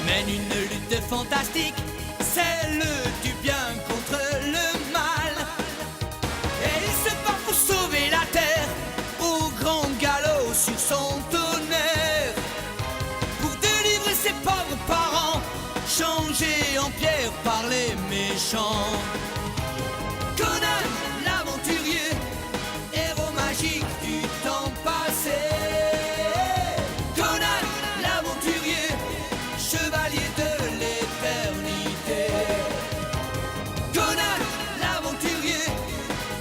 mène une lutte fantastique, celle du bien contre le mal. Et il se bat pour sauver la terre, au grand galop sur son tonnerre, pour délivrer ses pauvres parents, changés en pierre par les méchants. Conan, l'aventurier, héros magique du temps passé. Conan, l'aventurier, chevalier de l'éternité. Conan, l'aventurier,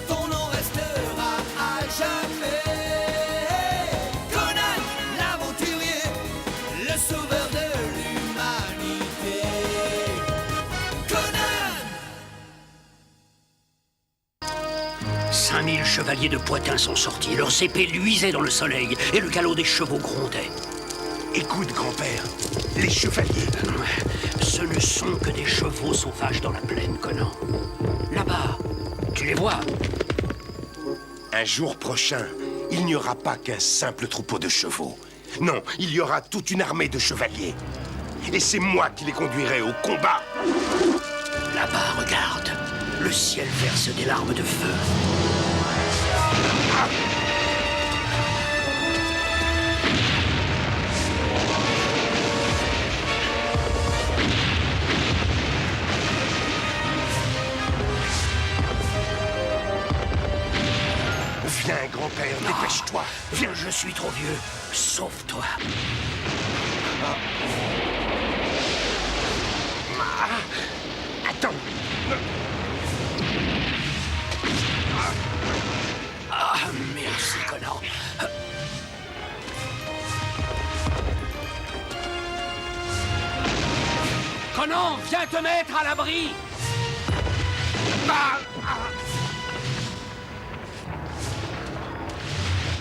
ton nom restera à jamais. Conan, l'aventurier, le sauveur de l'humanité. Conan! 5000 chevaliers de Poitin sont sortis, leurs épées luisaient dans le soleil et le galop des chevaux grondait. Écoute, grand-père, les chevaliers... Ce ne sont que des chevaux sauvages dans la plaine, Conan. Là-bas, tu les vois? Un jour prochain, il n'y aura pas qu'un simple troupeau de chevaux. Non, il y aura toute une armée de chevaliers. Et c'est moi qui les conduirai au combat. Là-bas, regarde. Le ciel verse des larmes de feu. Viens, grand-père, dépêche-toi. Viens, je suis trop vieux. Sauve-toi. Attends. Ah, merci, Conan. Conan, viens te mettre à l'abri.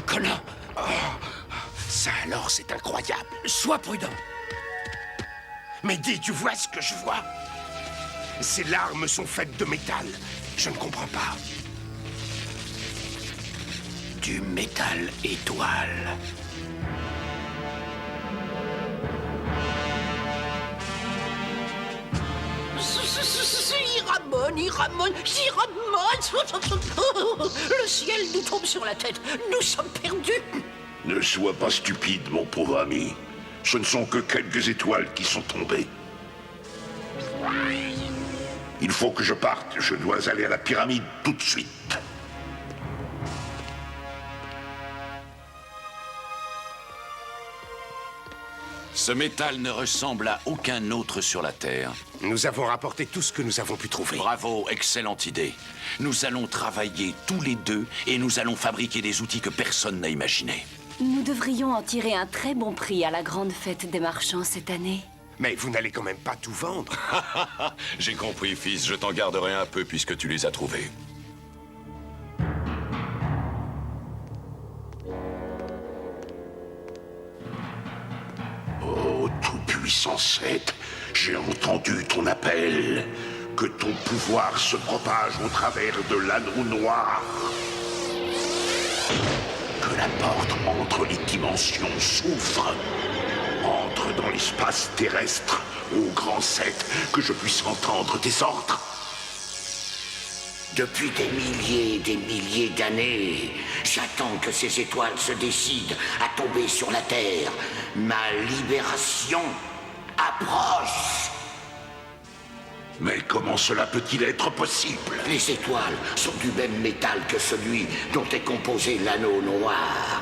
Conan, Ça alors, c'est incroyable. sois prudent. Mais dis, tu vois ce que je vois? Ces larmes sont faites de métal. Je ne comprends pas. Du métal étoile. Il ramone. Le ciel nous tombe sur la tête. Nous sommes perdus. Ne sois pas stupide, mon pauvre ami. Ce ne sont que quelques étoiles qui sont tombées. Il faut que je parte. Je dois aller à la pyramide tout de suite. Ce métal ne ressemble à aucun autre sur la Terre. Nous avons rapporté tout ce que nous avons pu trouver. Bravo, excellente idée. Nous allons travailler tous les deux et nous allons fabriquer des outils que personne n'a imaginés. Nous devrions en tirer un très bon prix à la grande fête des marchands cette année. Mais vous n'allez quand même pas tout vendre. J'ai compris, fils. Je t'en garderai un peu puisque tu les as trouvés. Oh, tout-puissant Seth, j'ai entendu ton appel. Que ton pouvoir se propage au travers de l'anneau noir. Que la porte entre les dimensions s'ouvre. Entre dans l'espace terrestre, ô grand Seth, que je puisse entendre tes ordres. Depuis des milliers d'années, j'attends que ces étoiles se décident à tomber sur la Terre. Ma libération approche. Mais comment cela peut-il être possible? Les étoiles sont du même métal que celui dont est composé l'anneau noir.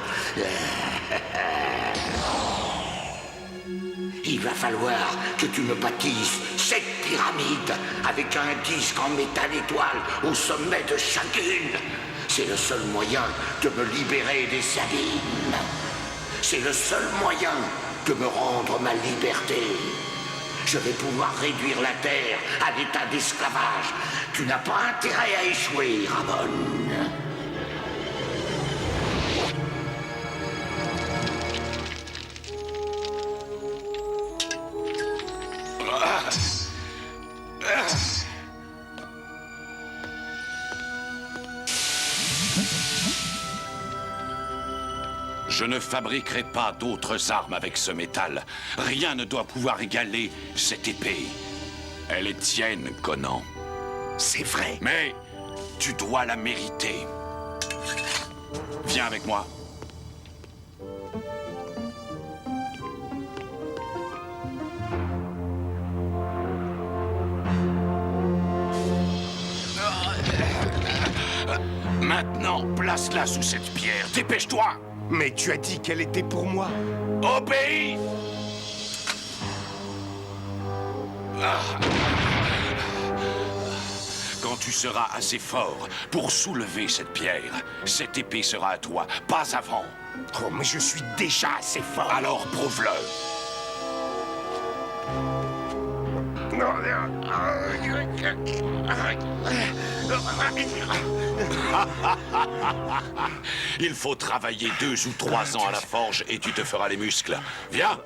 Il va falloir que tu me bâtisses cette pyramide avec un disque en métal étoile au sommet de chacune. C'est le seul moyen de me libérer des abîmes. C'est le seul moyen de me rendre ma liberté. Je vais pouvoir réduire la Terre à l'état d'esclavage. Tu n'as pas intérêt à échouer, Ramon. Je Je ne fabriquerai pas d'autres armes avec ce métal. Rien ne doit pouvoir égaler cette épée. Elle est tienne, Conan. C'est vrai. Mais tu dois la mériter. Viens avec moi. Maintenant, place-la sous cette pierre. Dépêche-toi! Mais tu as dit qu'elle était pour moi. Obéis! Quand tu seras assez fort pour soulever cette pierre, cette épée sera à toi, pas avant. Oh, mais je suis déjà assez fort. Alors prouve-le. Il faut travailler 2 ou 3 ans à la forge et tu te feras les muscles. Viens!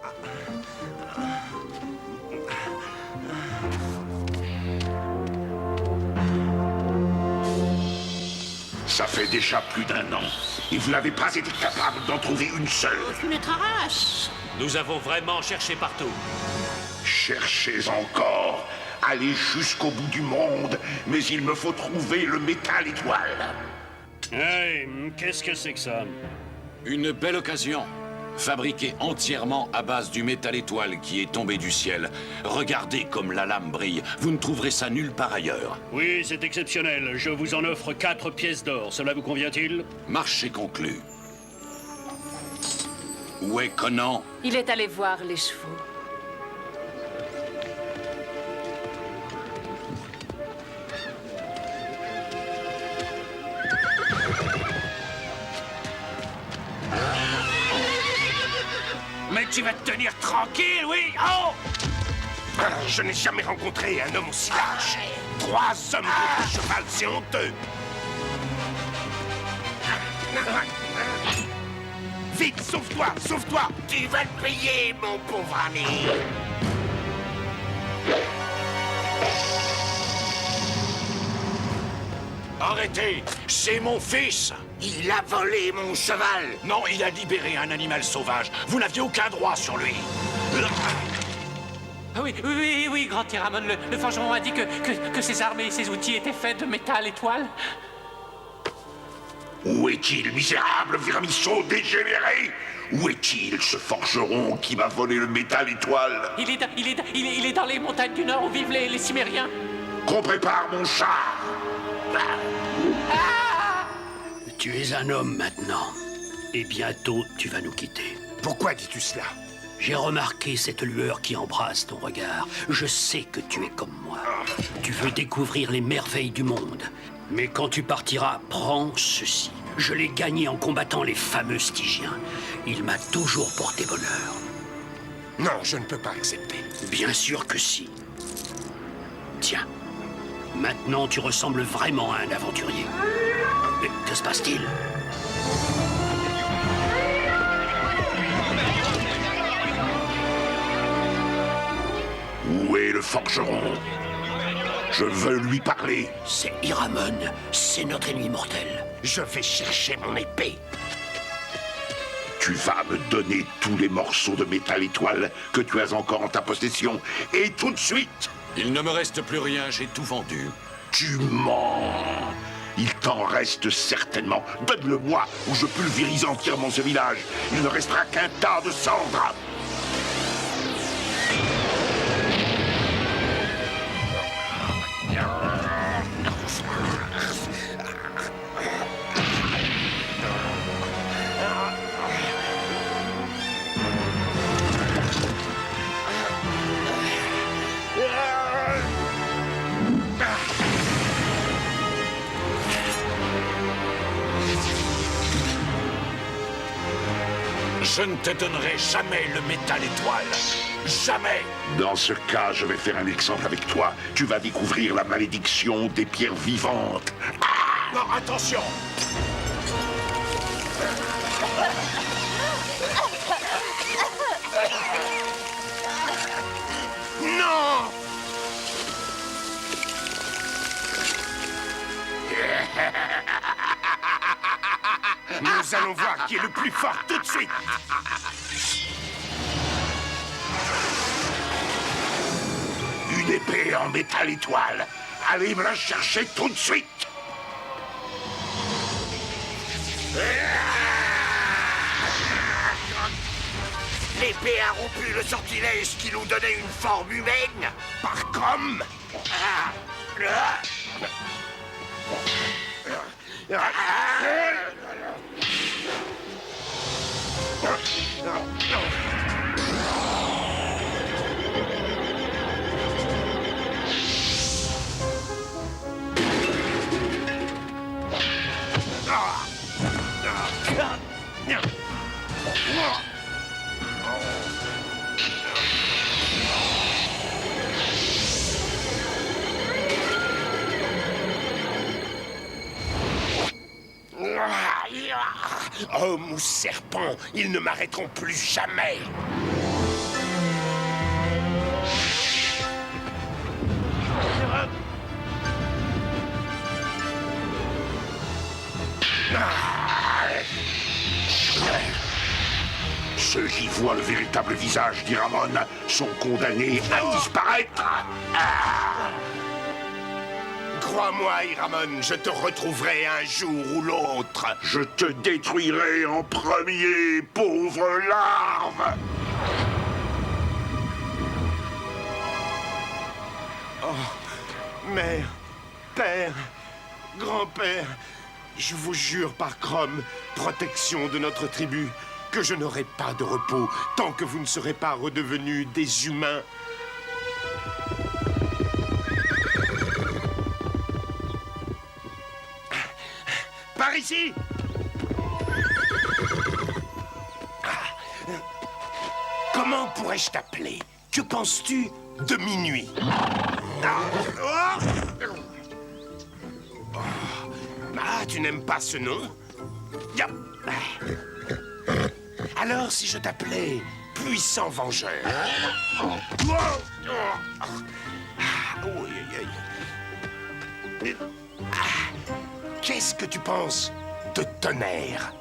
Ça fait déjà plus d'1 an. Et vous n'avez pas été capable d'en trouver une seule. Une trace. Nous avons vraiment cherché partout. Cherchez encore. Allez jusqu'au bout du monde. Mais il me faut trouver le métal étoile. Hey, qu'est-ce que c'est que ça? Une belle occasion. Fabriqué entièrement à base du métal étoile qui est tombé du ciel. Regardez comme la lame brille. Vous ne trouverez ça nulle part ailleurs. Oui, c'est exceptionnel. Je vous en offre 4 pièces d'or. Cela vous convient-il? Marché conclu. Où est Conan? Il est allé voir les chevaux. Mais tu vas te tenir tranquille, oui? Oh! Je n'ai jamais rencontré un homme aussi lâche. 3 hommes contre un cheval, c'est honteux. Vite, sauve-toi, sauve-toi. Tu vas le payer, mon pauvre ami. Arrêtez! C'est mon fils! Il a volé mon cheval. Non, il a libéré un animal sauvage. Vous n'aviez aucun droit sur lui. Ah oui, grand Tyramon, le forgeron a dit que ses armes et ses outils étaient faits de métal étoile. Où est-il, misérable vermisseau dégénéré? Où est-il, ce forgeron qui m'a volé le métal étoile? Il est dans les montagnes du Nord où vivent les Cimériens. Qu'on prépare mon char. Tu es un homme maintenant. Et bientôt, tu vas nous quitter. Pourquoi dis-tu cela? J'ai remarqué cette lueur qui embrasse ton regard. Je sais que tu es comme moi. Tu veux découvrir les merveilles du monde. Mais quand tu partiras, prends ceci. Je l'ai gagné en combattant les fameux Stygiens. Il m'a toujours porté bonheur. Non, je ne peux pas accepter. Bien sûr que si. Tiens. Maintenant, tu ressembles vraiment à un aventurier. Mais que se passe-t-il? Où est le forgeron? Je veux lui parler. C'est Iramon. C'est notre ennemi mortel. Je vais chercher mon épée. Tu vas me donner tous les morceaux de métal étoile que tu as encore en ta possession. Et tout de suite. Il ne me reste plus rien, j'ai tout vendu. Tu mens. Il t'en reste certainement. Donne-le-moi ou je pulvérise entièrement ce village. Il ne restera qu'un tas de cendres. Je ne te donnerai jamais le métal étoile. Jamais! Dans ce cas, je vais faire un exemple avec toi. Tu vas découvrir la malédiction des pierres vivantes. Non, attention! Non! Nous Nous allons voir qui est le plus fort tout de suite. Une épée en métal étoile. Allez me la chercher tout de suite. L'épée a rompu le sortilège qui nous donnait une forme humaine. Par Crom. Homme ou serpent, ils ne m'arrêteront plus jamais. Ceux qui voient le véritable visage d'Iramon sont condamnés à disparaître. Crois-moi, Iramon, je te retrouverai un jour ou l'autre. Je te détruirai en premier, pauvre larve. Oh, mère, père, grand-père, je vous jure par Crom, protection de notre tribu, que je n'aurai pas de repos tant que vous ne serez pas redevenus des humains. Par ici! Comment pourrais-je t'appeler? Que penses-tu de minuit? Ah, tu n'aimes pas ce nom? Alors, si je t'appelais Puissant Vengeur? Qu'est-ce que tu penses de Tonnerre?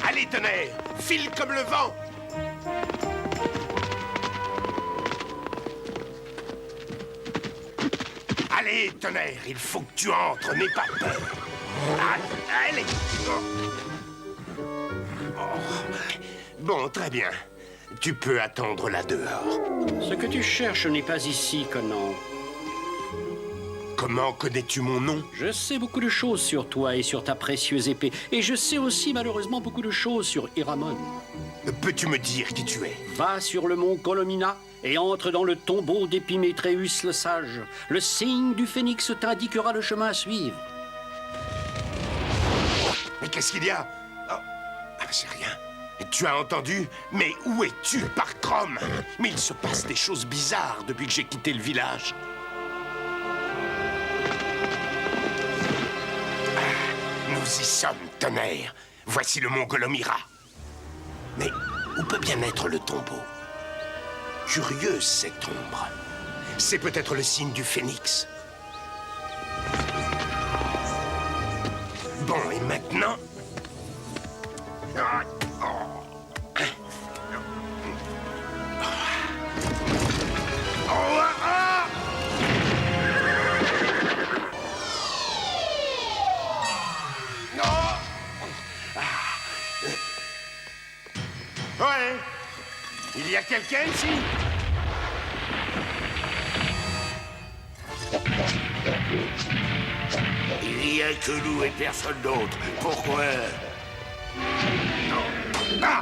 Allez, Tonnerre, file comme le vent! Allez, Tonnerre, il faut que tu entres, n'aie pas peur. Allez! Bon, très bien. Tu peux attendre là dehors. Ce que tu cherches n'est pas ici, Conan. Comment connais-tu mon nom? Je sais beaucoup de choses sur toi et sur ta précieuse épée. Et je sais aussi, malheureusement, beaucoup de choses sur Iramon. Peux-tu me dire qui tu es? Va sur le mont Colomina et entre dans le tombeau d'Épimétréus le sage. Le signe du phénix t'indiquera le chemin à suivre. Mais qu'est-ce qu'il y a? C'est rien. Tu as entendu? Mais où es-tu, par Crom? Mais il se passe des choses bizarres depuis que j'ai quitté le village. Nous y sommes, Tonnerre. Voici le mont Golomira. Mais où peut bien être le tombeau? Curieuse, cette ombre. C'est peut-être le signe du phénix. Bon, et maintenant... Ouais. Il y a quelqu'un ici? Il n'y a que nous et personne d'autre. Pourquoi? Ah!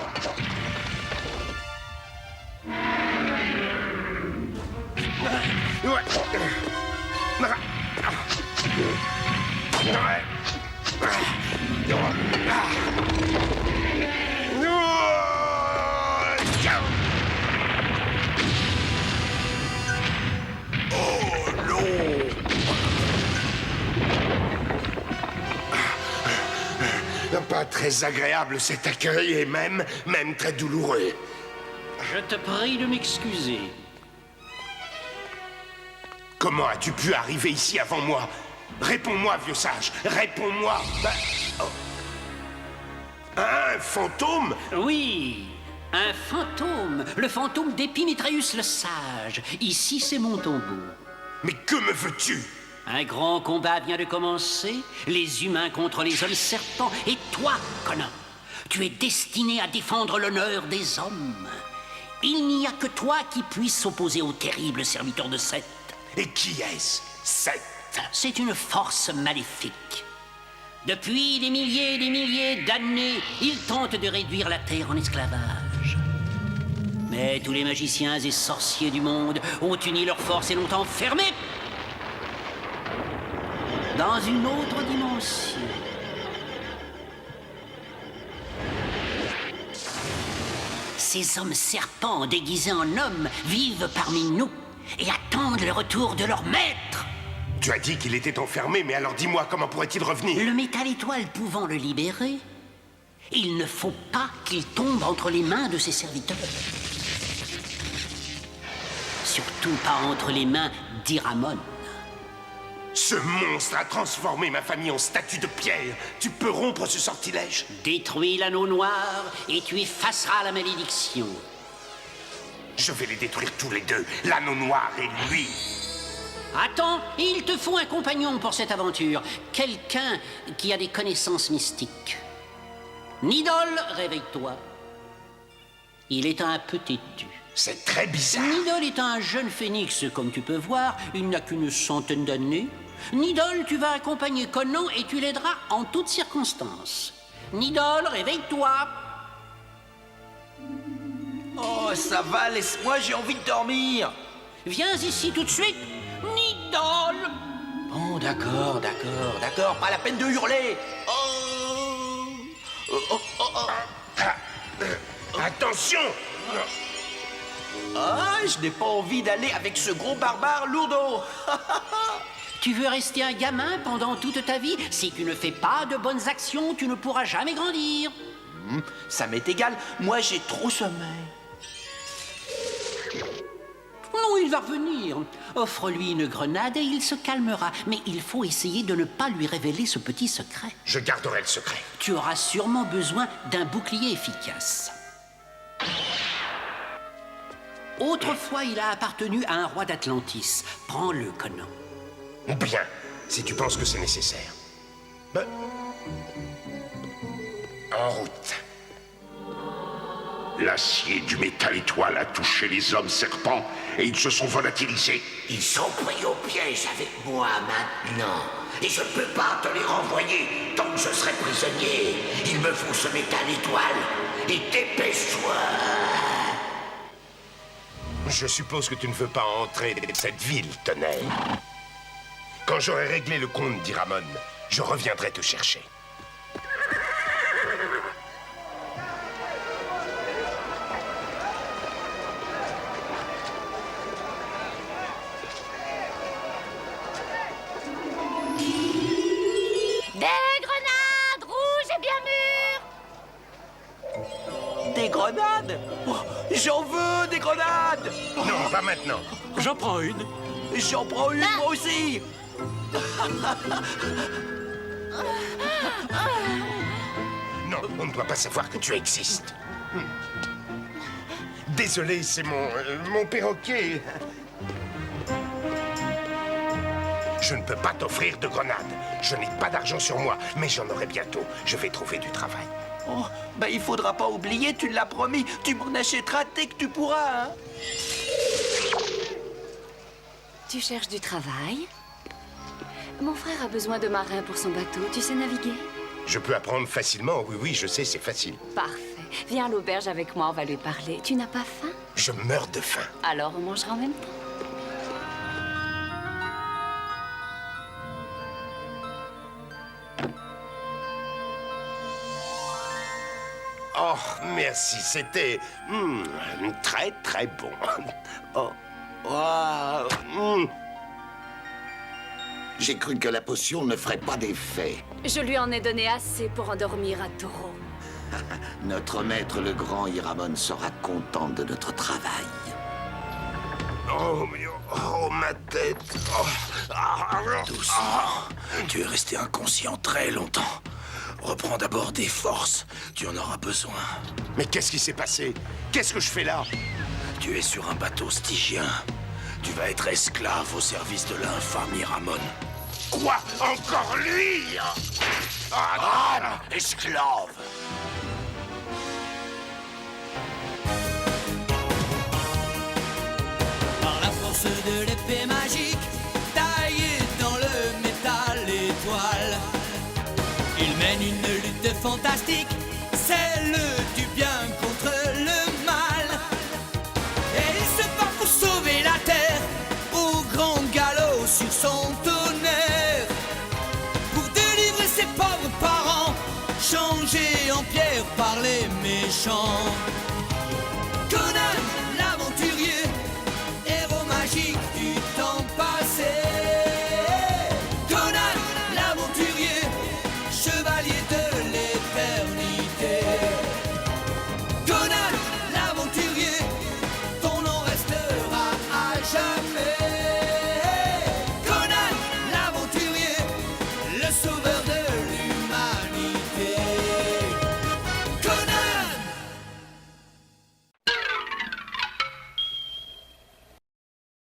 Pas très agréable cet accueil et même très douloureux. Je te prie de m'excuser. Comment as-tu pu arriver ici avant moi? Réponds-moi, vieux sage, réponds-moi. Un fantôme? Oui, un fantôme. Le fantôme d'Épimétréus le sage. Ici, c'est mon tombeau. Mais que me veux-tu? Un grand combat vient de commencer. Les humains contre les hommes serpents. Et toi, Conan, tu es destiné à défendre l'honneur des hommes. Il n'y a que toi qui puisse s'opposer au terrible serviteur de Seth. Et qui est-ce, Seth? C'est une force maléfique. Depuis des milliers et des milliers d'années, il tente de réduire la Terre en esclavage. Mais tous les magiciens et sorciers du monde ont uni leurs forces et l'ont enfermé dans une autre dimension. Ces hommes serpents déguisés en hommes vivent parmi nous et attendent le retour de leur maître. Tu as dit qu'il était enfermé, mais alors dis-moi, comment pourrait-il revenir? Le métal étoile pouvant le libérer, il ne faut pas qu'il tombe entre les mains de ses serviteurs. Surtout pas entre les mains d'Iramon. Ce monstre a transformé ma famille en statue de pierre. Tu peux rompre ce sortilège? Détruis l'anneau noir et tu effaceras la malédiction. Je vais les détruire tous les deux, l'anneau noir et lui. Attends, il te faut un compagnon pour cette aventure. Quelqu'un qui a des connaissances mystiques. Nidol, réveille-toi. Il est un peu têtu. C'est très bizarre. Nidol est un jeune phénix, comme tu peux voir. Il n'a qu'une centaine d'années. Nidol, tu vas accompagner Conan et tu l'aideras en toutes circonstances. Nidol, réveille-toi. Oh, ça va, laisse-moi, j'ai envie de dormir. Viens ici tout de suite. Nidol! Bon, d'accord, pas la peine de hurler. Attention! Ah, je n'ai pas envie d'aller avec ce gros barbare lourdeau. Tu veux rester un gamin pendant toute ta vie? Si tu ne fais pas de bonnes actions, tu ne pourras jamais grandir. Ça m'est égal, moi j'ai trop sommeil. Non, il va revenir. Offre-lui une grenade et il se calmera. Mais il faut essayer de ne pas lui révéler ce petit secret. Je garderai le secret. Tu auras sûrement besoin d'un bouclier efficace. Autrefois, il a appartenu à un roi d'Atlantis. Prends-le, Conan. Bien, si tu penses que c'est nécessaire. Ben... En route. L'acier du métal étoile a touché les hommes serpents et ils se sont volatilisés. Ils sont pris au piège avec moi maintenant. Et je ne peux pas te les renvoyer tant que je serai prisonnier. Il me faut ce métal étoile. Et dépêche-toi. Je suppose que tu ne veux pas entrer dans cette ville, tonnerre. Quand j'aurai réglé le compte d'Iramon, je reviendrai te chercher. Des grenades rouges et bien mûres. Des grenades? Oh, j'en veux des grenades! Non, pas maintenant. J'en prends une. J'en prends une, moi aussi. Non, on ne doit pas savoir que tu existes. Désolé, c'est mon perroquet. Je ne peux pas t'offrir de grenades. Je n'ai pas d'argent sur moi, mais j'en aurai bientôt. Je vais trouver du travail. Oh, ben il faudra pas oublier, tu l'as promis. Tu m'en achèteras dès que tu pourras, hein. Tu cherches du travail? Mon frère a besoin de marins pour son bateau. Tu sais naviguer? Je peux apprendre facilement. Oui, oui, je sais, c'est facile. Parfait. Viens à l'auberge avec moi, on va lui parler. Tu n'as pas faim? Je meurs de faim. Alors on mangera en même temps. Oh, merci, c'était très, très bon. Oh, wow. J'ai cru que la potion ne ferait pas d'effet. Je lui en ai donné assez pour endormir un taureau. Notre maître le grand Iramon sera content de notre travail. Oh, ma tête. Oh. Doucement. Tu es resté inconscient très longtemps. Reprends d'abord des forces. Tu en auras besoin. Mais qu'est-ce qui s'est passé? Qu'est-ce que je fais là? Tu es sur un bateau stygien. Tu vas être esclave au service de l'infâme Iramon. Quoi? Encore lui? Esclave! Par la force de l'épée magique, taillée dans le métal étoile, il mène une lutte fantastique, celle du bien contre le mal. Et il se bat pour sauver la terre, au grand galop sur son tonnerre, pour délivrer ses pauvres parents, changés en pierre par les méchants.